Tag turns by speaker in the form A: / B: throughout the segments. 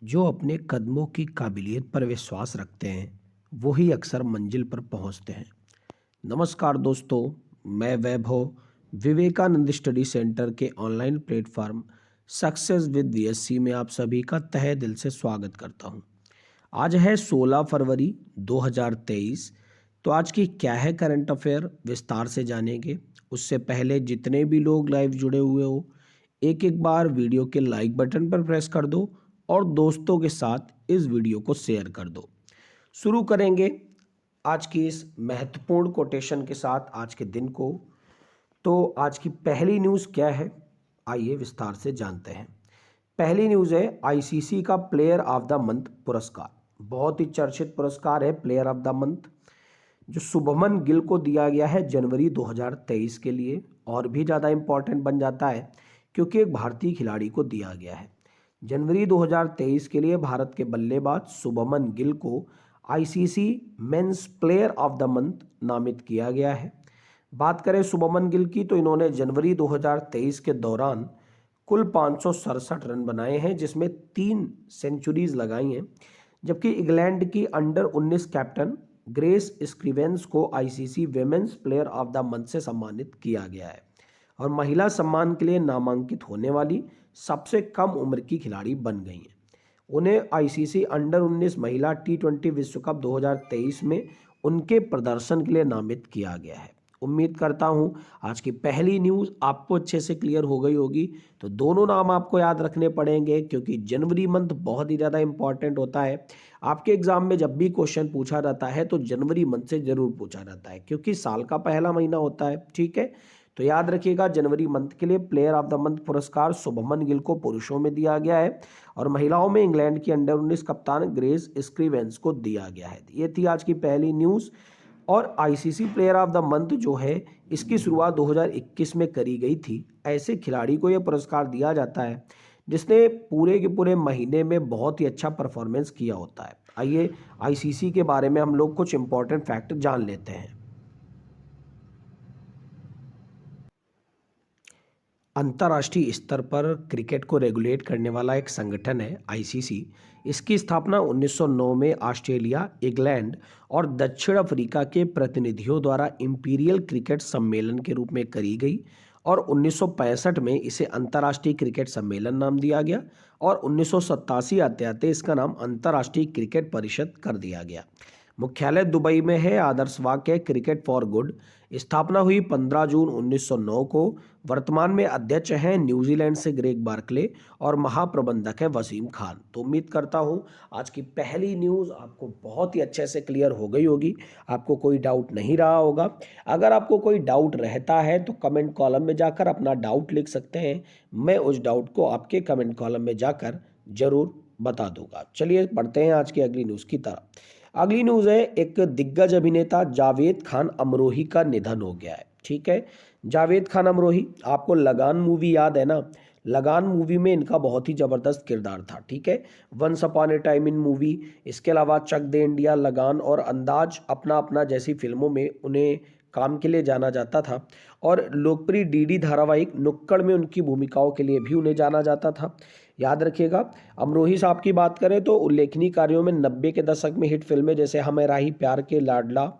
A: जो अपने कदमों की काबिलियत पर विश्वास रखते हैं वो ही अक्सर मंजिल पर पहुंचते हैं। नमस्कार दोस्तों, मैं वैभव विवेकानंद स्टडी सेंटर के online platform success with VSC में आप सभी का तहे दिल से स्वागत करता हूं। आज है 16 फरवरी 2023। तो आज की क्या है करंट अफेयर विस्तार से जानेंगे। उससे पहले जितने भी लोग लाइव जुड़े हुए हो, एक एक बार वीडियो के लाइक बटन पर प्रेस कर दो और दोस्तों के साथ इस वीडियो को शेयर कर दो। शुरू करेंगे आज की इस महत्वपूर्ण कोटेशन के साथ आज के दिन को। तो आज की पहली न्यूज़ क्या है, आइए विस्तार से जानते हैं। पहली न्यूज़ है आईसीसी का प्लेयर ऑफ द मंथ पुरस्कार। बहुत ही चर्चित पुरस्कार है प्लेयर ऑफ द मंथ, जो शुभमन गिल को दिया गया है जनवरी 2023 के लिए। और भी ज़्यादा इम्पॉर्टेंट बन जाता है क्योंकि एक भारतीय खिलाड़ी को दिया गया है। जनवरी 2023 के लिए भारत के बल्लेबाज शुभमन गिल को ICC men's player of the month नामित किया गया है। बात करें शुभमन गिल की, तो इन्होंने जनवरी 2023 के दौरान कुल 567 रन बनाए हैं, जिसमें 3 सेंचुरीज लगाई हैं। जबकि इंग्लैंड की अंडर 19 कैप्टन ग्रेस स्क्रीवेंस को ICC women's player of the month से सम्मानित किया गया है और महिला सम्मान के लिए नामांकित होने वाली सबसे कम उम्र की खिलाड़ी बन गई हैं। उन्हें आईसीसी अंडर 19 महिला टी20 विश्व कप 2023 में उनके प्रदर्शन के लिए नामित किया गया है। उम्मीद करता हूं आज की पहली न्यूज़ आपको अच्छे से क्लियर हो गई होगी। तो दोनों नाम आपको याद रखने पड़ेंगे क्योंकि जनवरी मंथ बहुत ही ज़्यादा इंपॉर्टेंट होता है। आपके एग्जाम में जब भी क्वेश्चन पूछा जाता है तो जनवरी मंथ से जरूर पूछा जाता है क्योंकि साल का पहला महीना होता है। ठीक है, तो याद रखिएगा जनवरी मंथ के लिए प्लेयर ऑफ द मंथ पुरस्कार शुभमन गिल को पुरुषों में दिया गया है और महिलाओं में इंग्लैंड की अंडर 19 कप्तान ग्रेस स्क्रीवेंस को दिया गया है। ये थी आज की पहली न्यूज़। और ICC player of the month जो है, इसकी शुरुआत 2021 में करी गई थी। ऐसे खिलाड़ी को यह पुरस्कार दिया जाता है जिसने पूरे के पूरे महीने में बहुत ही अच्छा परफॉर्मेंस किया होता है। आइए आईसीसी के बारे में हम लोग कुछ इंपॉर्टेंट फैक्ट जान लेते हैं। अंतर्राष्ट्रीय स्तर पर क्रिकेट को रेगुलेट करने वाला एक संगठन है आईसीसी। इसकी स्थापना 1909 में ऑस्ट्रेलिया, इंग्लैंड और दक्षिण अफ्रीका के प्रतिनिधियों द्वारा इंपीरियल क्रिकेट सम्मेलन के रूप में करी गई और 1965 में इसे अंतर्राष्ट्रीय क्रिकेट सम्मेलन नाम दिया गया और 1987 आते आते इसका नाम अंतर्राष्ट्रीय क्रिकेट परिषद कर दिया गया। मुख्यालय दुबई में है। आदर्श वाक्य क्रिकेट फॉर गुड। स्थापना हुई 15 जून 1909 को। वर्तमान में अध्यक्ष हैं न्यूजीलैंड से ग्रेग बार्कले और महाप्रबंधक हैं वसीम खान। तो उम्मीद करता हूं आज की पहली न्यूज़ आपको बहुत ही अच्छे से क्लियर हो गई होगी, आपको कोई डाउट नहीं रहा होगा। अगर आपको कोई डाउट रहता है तो कमेंट कॉलम में जाकर अपना डाउट लिख सकते हैं। मैं उस डाउट को आपके कमेंट कॉलम में जाकर जरूर बता दूंगा। चलिए बढ़ते हैं आज की अगली न्यूज़ की तरफ। अगली न्यूज़ है एक दिग्गज अभिनेता जावेद खान अमरोही का निधन हो गया है। ठीक है, जावेद खान अमरोही, आपको लगान मूवी याद है ना। लगान मूवी में इनका बहुत ही ज़बरदस्त किरदार था। ठीक है, once upon a time in movie, इसके अलावा चक दे इंडिया, लगान और अंदाज अपना अपना जैसी फिल्मों में उन्हें काम के लिए जाना जाता था और लोकप्रिय डीडी धारावाहिक नुक्कड़ में उनकी भूमिकाओं के लिए भी उन्हें जाना जाता था। याद रखिएगा, अमरोही साहब की बात करें तो उल्लेखनीय कार्यों में 90 के दशक में हिट फिल्में जैसे हम राही प्यार के लाडला,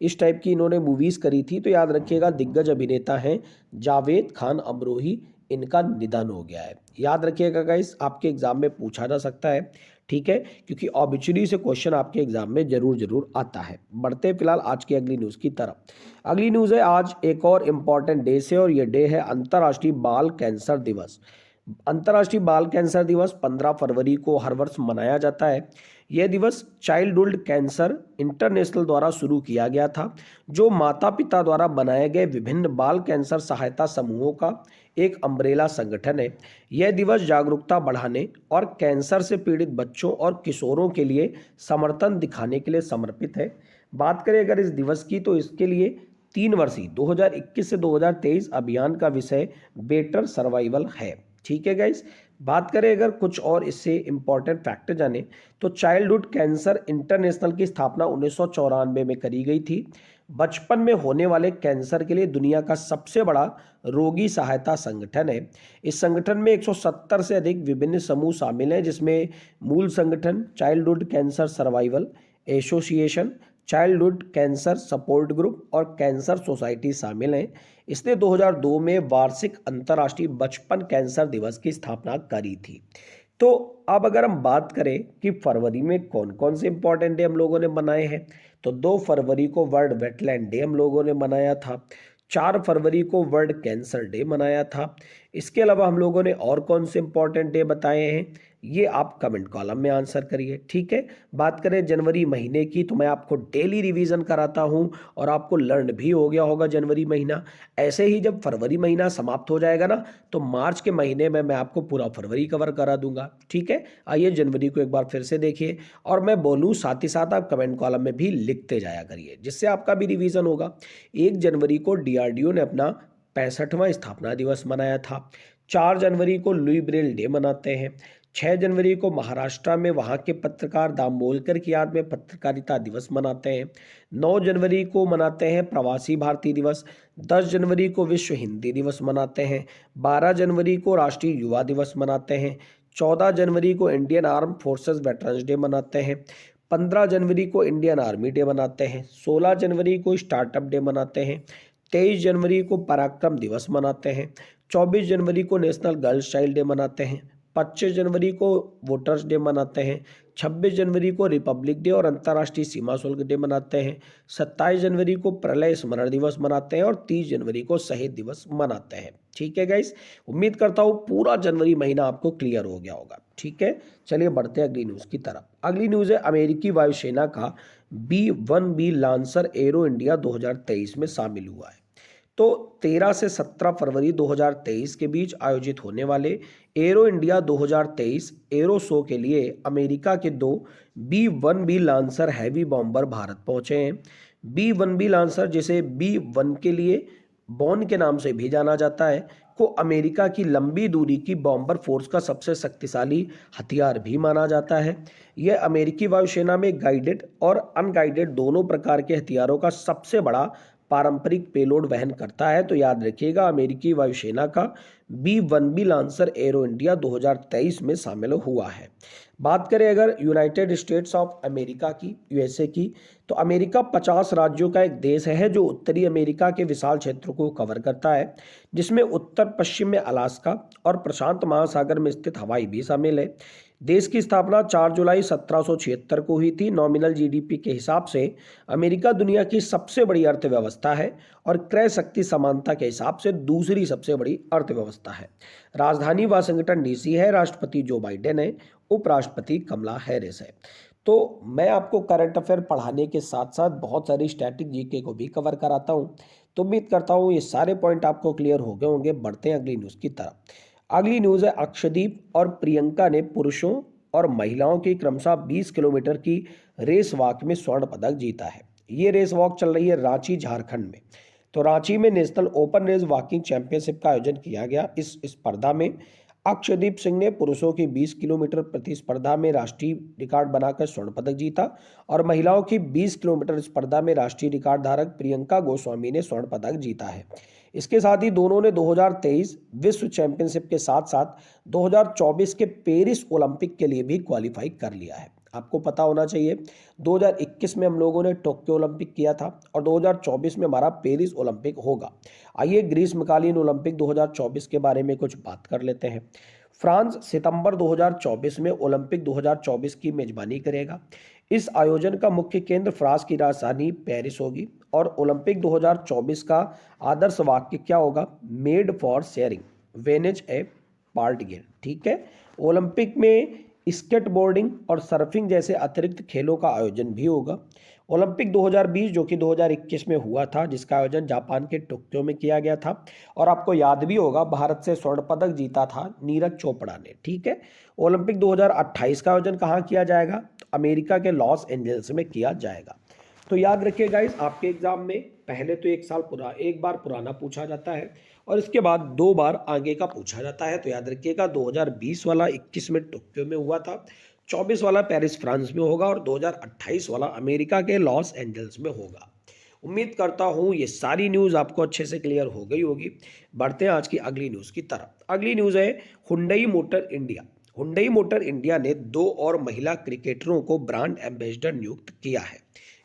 A: इस टाइप की इन्होंने मूवीज़ करी थी। तो याद रखिएगा दिग्गज अभिनेता हैं जावेद खान अमरोही, इनका निधन हो गया है। याद रखिएगा गाइस, आपके एग्जाम में पूछा जा सकता है। ठीक है, क्योंकि ऑब्वियसली से क्वेश्चन आपके एग्जाम में जरूर आता है। बढ़ते फिलहाल आज की अगली न्यूज़ की तरफ। अगली न्यूज़ है आज एक और इम्पॉर्टेंट डे से, और ये डे है अंतर्राष्ट्रीय बाल कैंसर दिवस। अंतर्राष्ट्रीय बाल कैंसर दिवस 15 फरवरी को हर वर्ष मनाया जाता है। यह दिवस चाइल्डहुड कैंसर इंटरनेशनल द्वारा शुरू किया गया था, जो माता पिता द्वारा बनाए गए विभिन्न बाल कैंसर सहायता समूहों का एक अम्ब्रेला संगठन है। यह दिवस जागरूकता बढ़ाने और कैंसर से पीड़ित बच्चों और किशोरों के लिए समर्थन दिखाने के लिए समर्पित है। बात करें अगर इस दिवस की, तो इसके लिए 3 वर्षीय 2021 से 2023 अभियान का विषय बेटर सर्वाइवल है। ठीक है गाइस, बात करें अगर कुछ और इससे इंपॉर्टेंट फैक्ट जाने, तो चाइल्डहुड कैंसर इंटरनेशनल की स्थापना 1994 में करी गई थी। बचपन में होने वाले कैंसर के लिए दुनिया का सबसे बड़ा रोगी सहायता संगठन है। इस संगठन में 170 से अधिक विभिन्न समूह शामिल हैं, जिसमें मूल संगठन childhood cancer survival association, childhood cancer support group और कैंसर सोसाइटी शामिल हैं। इसने 2002 में वार्षिक अंतर्राष्ट्रीय बचपन कैंसर दिवस की स्थापना करी थी। तो अब अगर हम बात करें कि फरवरी में कौन कौन से इंपॉर्टेंट डे हम लोगों ने मनाए हैं, तो 2 फरवरी को वर्ल्ड वेटलैंड डे हम लोगों ने मनाया था। 4 फरवरी को वर्ल्ड कैंसर डे मनाया था। इसके अलावा हम लोगों ने और कौन से इंपॉर्टेंट डे बताए हैं, ये आप कमेंट कॉलम में आंसर करिए, ठीक है। बात करें जनवरी महीने की, तो मैं आपको डेली रिवीजन कराता हूँ और आपको लर्न भी हो गया होगा जनवरी महीना। ऐसे ही जब फरवरी महीना समाप्त हो जाएगा ना, तो मार्च के महीने में मैं आपको पूरा फरवरी कवर करा दूंगा, ठीक है। आइए जनवरी को एक बार फिर से देखिए और मैं बोलूँ साथ ही साथ आप कमेंट कॉलम में भी लिखते जाया करिए, जिससे आपका भी रिवीजन होगा। 1 जनवरी को डीआरडीओ ने अपना 65वां स्थापना दिवस मनाया था। 4 जनवरी को लुई ब्रेल डे मनाते हैं। 6 जनवरी को महाराष्ट्र में वहाँ के पत्रकार दामोलकर की याद में पत्रकारिता दिवस मनाते हैं। 9 जनवरी को मनाते हैं प्रवासी भारतीय दिवस। 10 जनवरी को विश्व हिंदी दिवस मनाते हैं। 12 जनवरी को राष्ट्रीय युवा दिवस मनाते हैं। 14 जनवरी को Indian arm forces veterans day मनाते हैं। 15 जनवरी को इंडियन आर्मी डे मनाते हैं। 16 जनवरी को स्टार्टअप डे मनाते हैं। 23 जनवरी को पराक्रम दिवस मनाते हैं। 24 जनवरी को नेशनल गर्ल्स चाइल्ड डे मनाते हैं। 25 जनवरी को वोटर्स डे मनाते हैं। 26 जनवरी को रिपब्लिक डे और अंतर्राष्ट्रीय सीमा शुल्क डे मनाते हैं। 27 जनवरी को प्रलय स्मरण दिवस मनाते हैं और 30 जनवरी को शहीद दिवस मनाते हैं, ठीक है गाइस। उम्मीद करता हूँ पूरा जनवरी महीना आपको क्लियर हो गया होगा, ठीक है। चलिए बढ़ते हैं अगली न्यूज़ की तरफ। अगली न्यूज़ है अमेरिकी वायुसेना का B-1B लांसर एरो इंडिया 2023 में शामिल हुआ है। तो 13 से 17 फरवरी 2023 के बीच आयोजित होने वाले एरो इंडिया 2023 एरो शो के लिए अमेरिका के 2 B-1B lancer heavy bomber Bharat पहुंचे हैं। B-1B लांसर, जिसे B-1 के लिए बॉन के नाम से भी जाना जाता है, को अमेरिका की लंबी दूरी की बॉम्बर फोर्स का सबसे शक्तिशाली हथियार भी माना जाता है। यह अमेरिकी वायुसेना में गाइडेड और अनगाइडेड दोनों प्रकार के हथियारों का सबसे बड़ा पारंपरिक पेलोड वहन करता है। तो याद रखिएगा, अमेरिकी वायुसेना का B-1B लांसर एरो इंडिया 2023 में शामिल हुआ है। बात करें अगर यूनाइटेड स्टेट्स ऑफ अमेरिका की, यूएसए की, तो अमेरिका 50 राज्यों का एक देश है जो उत्तरी अमेरिका के विशाल क्षेत्र को कवर करता है, जिसमें उत्तर पश्चिम में अलास्का और प्रशांत महासागर में स्थित हवाई भी शामिल है। देश की स्थापना 4 जुलाई 1776 को हुई थी। नॉमिनल जीडीपी के हिसाब से अमेरिका दुनिया की सबसे बड़ी अर्थव्यवस्था है और क्रय शक्ति समानता के हिसाब से दूसरी सबसे बड़ी अर्थव्यवस्था है। राजधानी वाशिंगटन डीसी है। राष्ट्रपति जो बाइडेन है। उपराष्ट्रपति कमला हैरिस है। तो मैं आपको करंट अफेयर पढ़ाने के साथ साथ बहुत सारी स्टैटिक जीके को भी कवर कराता हूँ। तो उम्मीद करता हूँ ये सारे पॉइंट आपको क्लियर हो गए होंगे। बढ़ते हैं अगली न्यूज़ की तरफ। अगली न्यूज़ है अक्षदीप और प्रियंका ने पुरुषों और महिलाओं की क्रमशः 20 किलोमीटर की रेस वॉक में स्वर्ण पदक जीता है। ये रेस वॉक चल रही है रांची, झारखंड में। तो रांची में national open race walking championship का आयोजन किया गया। इस स्पर्धा में अक्षदीप सिंह ने पुरुषों की 20 किलोमीटर प्रतिस्पर्धा में राष्ट्रीय रिकॉर्ड बनाकर स्वर्ण पदक जीता और महिलाओं की 20 किलोमीटर स्पर्धा में राष्ट्रीय रिकॉर्ड धारक प्रियंका गोस्वामी ने स्वर्ण पदक जीता है। इसके साथ ही दोनों ने 2023 विश्व चैंपियनशिप के साथ साथ 2024 के पेरिस ओलंपिक के लिए भी क्वालिफाई कर लिया है। आपको पता होना चाहिए 2021 में हम लोगों ने टोक्यो ओलंपिक किया था और 2024 में हमारा पेरिस ओलंपिक होगा। आइए ग्रीष्मकालीन ओलंपिक 2024 के बारे में कुछ बात कर लेते हैं। फ्रांस सितंबर 2024 में ओलंपिक 2024 की मेजबानी करेगा। इस आयोजन का मुख्य केंद्र फ्रांस की राजधानी पेरिस होगी और ओलंपिक 2024 का आदर्श वाक्य क्या होगा? मेड फॉर शेयरिंग, वेनेज ए पार्ट गेम, ठीक है। ओलंपिक में स्केटबोर्डिंग और सर्फिंग जैसे अतिरिक्त खेलों का आयोजन भी होगा। ओलंपिक 2020 जो कि 2021 में हुआ था, जिसका आयोजन जापान के टोक्यो में किया गया था और आपको याद भी होगा भारत से स्वर्ण पदक जीता था नीरज चोपड़ा ने, ठीक है। ओलंपिक 2028 का आयोजन कहाँ किया जाएगा? तो अमेरिका के लॉस एंजल्स में किया जाएगा। तो याद रखिए गाइस, आपके एग्जाम में पहले तो एक बार पुराना पूछा जाता है और इसके बाद 2 बार आगे का पूछा जाता है। तो याद रखिएगा 2020 वाला 21 में टोक्यो में हुआ था, 24 वाला पेरिस फ्रांस में होगा और 2028 वाला अमेरिका के लॉस एंजल्स में होगा। उम्मीद करता हूँ ये सारी न्यूज़ आपको अच्छे से क्लियर हो गई होगी। बढ़ते हैं आज की अगली न्यूज़ की तरफ। अगली न्यूज़ है Hyundai motor India. Hyundai motor India ने 2 और महिला क्रिकेटरों को ब्रांड एम्बेसडर नियुक्त किया है।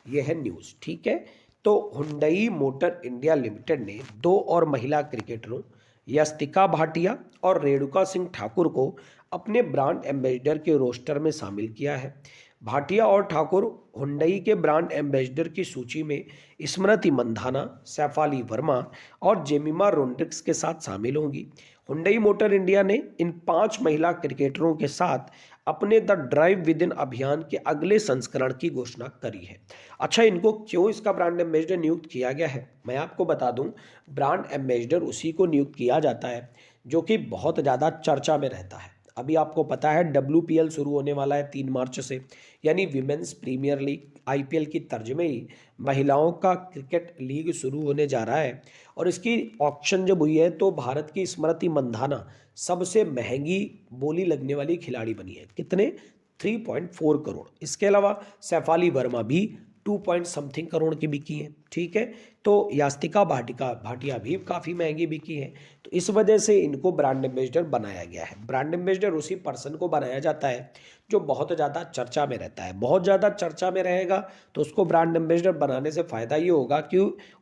A: यह है न्यूज़, ठीक है। तो हुंडई मोटर इंडिया लिमिटेड ने 2 और महिला क्रिकेटरों यस्तिका भाटिया और रेणुका सिंह ठाकुर को अपने ब्रांड एम्बेसडर के रोस्टर में शामिल किया है। भाटिया और ठाकुर हुंडई के ब्रांड एम्बेसडर की सूची में स्मृति मंधाना, सैफाली वर्मा और जेमिमा रोड्रिग्स के साथ शामिल होंगी। हुंडई मोटर इंडिया ने इन 5 महिला क्रिकेटरों के साथ अपने द ड्राइव विद इन अभियान के अगले संस्करण की घोषणा करी है। अच्छा, इनको क्यों इसका ब्रांड एम्बेसडर नियुक्त किया गया है, मैं आपको बता दूं। ब्रांड एम्बेसडर उसी को नियुक्त किया जाता है जो कि बहुत ज़्यादा चर्चा में रहता है। अभी आपको पता है WPL शुरू होने वाला है 3 मार्च से, यानी विमेंस प्रीमियर लीग IPL की तर्ज में ही महिलाओं का क्रिकेट लीग शुरू होने जा रहा है। और इसकी ऑक्शन जब हुई है तो भारत की स्मृति मंधाना सबसे महंगी बोली लगने वाली खिलाड़ी बनी है। कितने? 3.4 करोड़। इसके अलावा सैफाली वर्मा भी 2 पॉइंट समथिंग करोड़ की बिकी है, ठीक है। तो यास्तिका भाटिया भी काफ़ी महंगी बिकी है। तो इस वजह से इनको ब्रांड एम्बेसडर बनाया गया है। ब्रांड एम्बेसडर उसी पर्सन को बनाया जाता है जो बहुत ज़्यादा चर्चा में रहता है। बहुत ज़्यादा चर्चा में रहेगा तो उसको ब्रांड एम्बेसडर बनाने से फ़ायदा ये होगा कि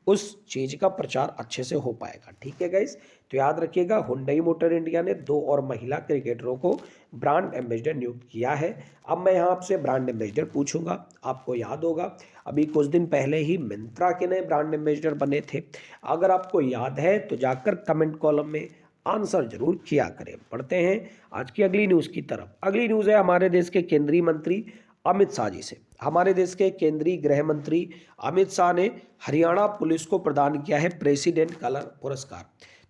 A: उस चीज़ का प्रचार अच्छे से हो पाएगा, ठीक है गाइस। तो याद रखिएगा, हुंडई मोटर इंडिया ने 2 और महिला क्रिकेटरों को ब्रांड एम्बेसडर नियुक्त किया है। अब मैं यहाँ आपसे ब्रांड एम्बेसडर पूछूंगा। आपको याद होगा अभी कुछ दिन पहले ही मिंत्रा के नए ब्रांड एम्बेसडर बने थे। अगर आपको याद है तो जाकर कमेंट कॉलम में आंसर जरूर किया करें। पढ़ते हैं आज की अगली न्यूज़ की तरफ। अगली न्यूज़ है हमारे देश के केंद्रीय मंत्री अमित शाह जी से। हमारे देश के केंद्रीय गृह मंत्री अमित शाह ने हरियाणा पुलिस को प्रदान किया है प्रेसिडेंट कलर पुरस्कार।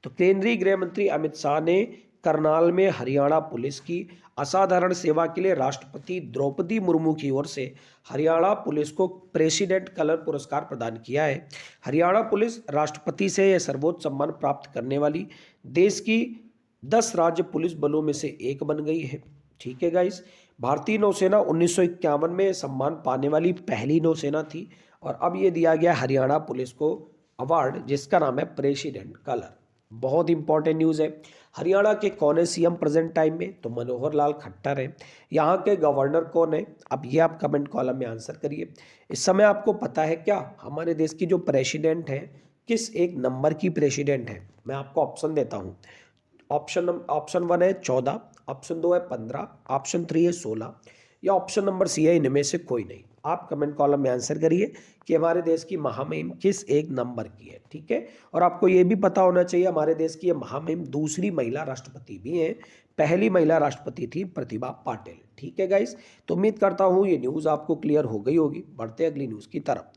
A: तो केंद्रीय गृह मंत्री अमित शाह ने करनाल में हरियाणा पुलिस की असाधारण सेवा के लिए राष्ट्रपति द्रौपदी मुर्मू की ओर से हरियाणा पुलिस को प्रेसिडेंट कलर पुरस्कार प्रदान किया है। हरियाणा पुलिस राष्ट्रपति से यह सर्वोच्च सम्मान प्राप्त करने वाली देश की 10 राज्य पुलिस बलों में से एक बन गई है, ठीक है गाइस। भारतीय नौसेना 1951 में सम्मान पाने वाली पहली नौसेना थी और अब ये दिया गया हरियाणा पुलिस को अवार्ड जिसका नाम है प्रेसिडेंट कलर। बहुत इंपॉर्टेंट न्यूज़ है। हरियाणा के कौन है CM प्रेजेंट टाइम में? तो मनोहर लाल खट्टर है। यहाँ के गवर्नर कौन है? अब ये आप कमेंट कॉलम में आंसर करिए। इस समय आपको पता है क्या हमारे देश की जो प्रेसिडेंट है किस एक नंबर की प्रेसिडेंट है? मैं आपको ऑप्शन देता हूँ। ऑप्शन 1 है 14, ऑप्शन 2 है 15, ऑप्शन 3 है 16 या ऑप्शन नंबर C है इनमें से कोई नहीं। आप कमेंट कॉलम में आंसर करिए कि हमारे देश की महामहिम किस एक नंबर की है, ठीक है। और आपको ये भी पता होना चाहिए हमारे देश की ये महामहिम दूसरी महिला राष्ट्रपति भी हैं। पहली महिला राष्ट्रपति थी प्रतिभा पाटिल, ठीक है गाइस। तो उम्मीद करता हूँ ये न्यूज़ आपको क्लियर हो गई होगी। बढ़ते अगली न्यूज़ की तरफ।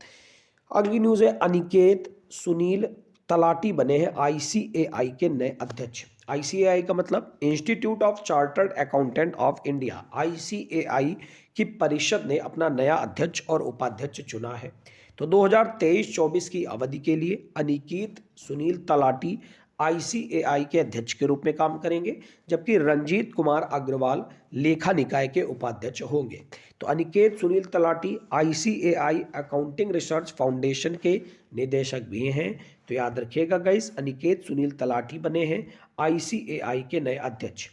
A: अगली न्यूज़ है अनिकेत सुनील तलाटी बने हैं ICAI के नए अध्यक्ष। ICAI का मतलब institute of chartered accountant of India. ICAI की परिषद ने अपना नया अध्यक्ष और उपाध्यक्ष चुना है। तो 2023-24 की अवधि के लिए अनिकेत सुनील तलाटी ICAI के अध्यक्ष के रूप में काम करेंगे, जबकि रंजीत कुमार अग्रवाल लेखा निकाय के उपाध्यक्ष होंगे। तो Aniket Sunil talati ICAI accounting research foundation के निदेशक भी हैं। तो याद रखिएगा गाइस, अनिकेत सुनील तलाटी बने हैं ICAI के नए अध्यक्ष।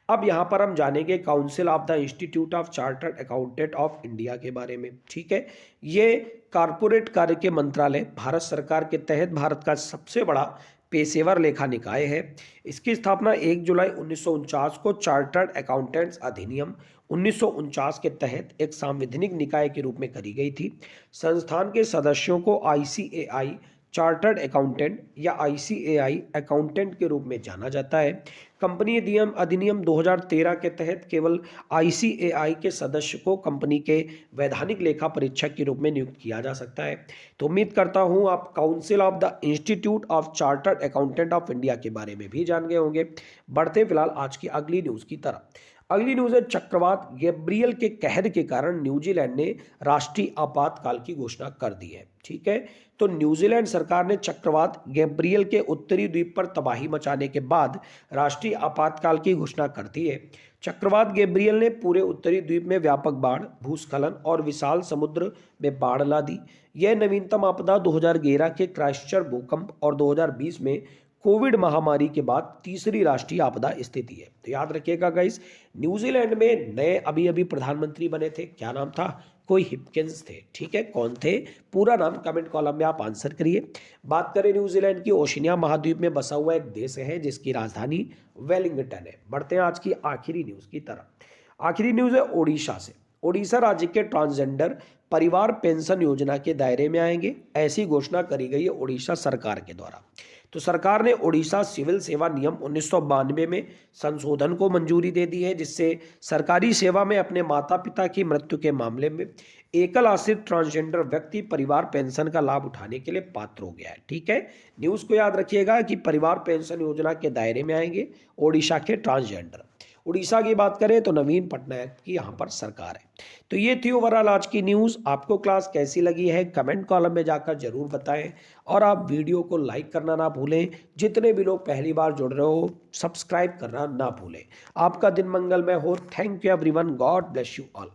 A: अब यहाँ पर हम जानेंगे council of the institute of chartered accountant of India के बारे में, ठीक है। ये कारपोरेट कार्य के मंत्रालय भारत सरकार के तहत भारत का सबसे बड़ा पेशेवर लेखा निकाय है। इसकी स्थापना 1 जुलाई 1949 को चार्टर्ड अकाउंटेंट्स अधिनियम 1949 के तहत एक सांवैधानिक निकाय के रूप में करी गई थी। संस्थान के सदस्यों को ICAI चार्टर्ड अकाउंटेंट या ICAI अकाउंटेंट के रूप में जाना जाता है। कंपनी अधिनियम 2013 के तहत केवल ICAI के सदस्य को कंपनी के वैधानिक लेखा परीक्षक के रूप में नियुक्त किया जा सकता है। तो उम्मीद करता हूं आप council of the institute of chartered accountant of India के बारे में भी जान गए होंगे। बढ़ते फिलहाल आज की अगली न्यूज़ की तरफ। अगली न्यूज है चक्रवात गैब्रियल के कहर के कारण न्यूजीलैंड ने राष्ट्रीय आपातकाल की घोषणा कर दी है। ठीक है, तो न्यूजीलैंड सरकार ने चक्रवात गैब्रियल के उत्तरी द्वीप पर तबाही मचाने के बाद राष्ट्रीय आपातकाल की घोषणा कर दी है। चक्रवात गैब्रियल ने पूरे उत्तरी द्वीप में व्यापक बाढ़, भूस्खलन और विशाल समुद्र में बाढ़ ला दी। यह नवीनतम आपदा 2011 के क्राइस्टचर्च भूकंप और 2020 में कोविड महामारी के बाद तीसरी राष्ट्रीय आपदा स्थिति है। तो याद रखिएगा गाइस, न्यूजीलैंड में नए अभी अभी प्रधानमंत्री बने थे, क्या नाम था, कोई हिपकिंस थे। ठीक है, कौन थे, पूरा नाम कमेंट कॉलम में आप आंसर करिए। बात करें न्यूजीलैंड की, ओशिनिया महाद्वीप में बसा हुआ एक देश है जिसकी राजधानी वेलिंगटन है। बढ़ते हैं आज की आखिरी न्यूज की तरफ। आखिरी न्यूज है ओडिशा से। ओडिशा राज्य के ट्रांसजेंडर परिवार पेंशन योजना के दायरे में आएंगे, ऐसी घोषणा करी गई है ओडिशा सरकार के द्वारा। तो सरकार ने ओडिशा सिविल सेवा नियम 1992 में संशोधन को मंजूरी दे दी है, जिससे सरकारी सेवा में अपने माता पिता की मृत्यु के मामले में एकल आश्रित ट्रांसजेंडर व्यक्ति परिवार पेंशन का लाभ उठाने के लिए पात्र हो गया है। ठीक है, न्यूज़ को याद रखिएगा कि परिवार पेंशन योजना के दायरे में आएंगे ओडिशा के ट्रांसजेंडर। उड़ीसा की बात करें तो नवीन पटनायक की यहाँ पर सरकार है। तो ये थी ओवरऑल आज की न्यूज़। आपको क्लास कैसी लगी है कमेंट कॉलम में जाकर जरूर बताएं, और आप वीडियो को लाइक करना ना भूलें। जितने भी लोग पहली बार जुड़ रहे हो सब्सक्राइब करना ना भूलें। आपका दिन मंगलमय हो। Thank you everyone, God bless you all.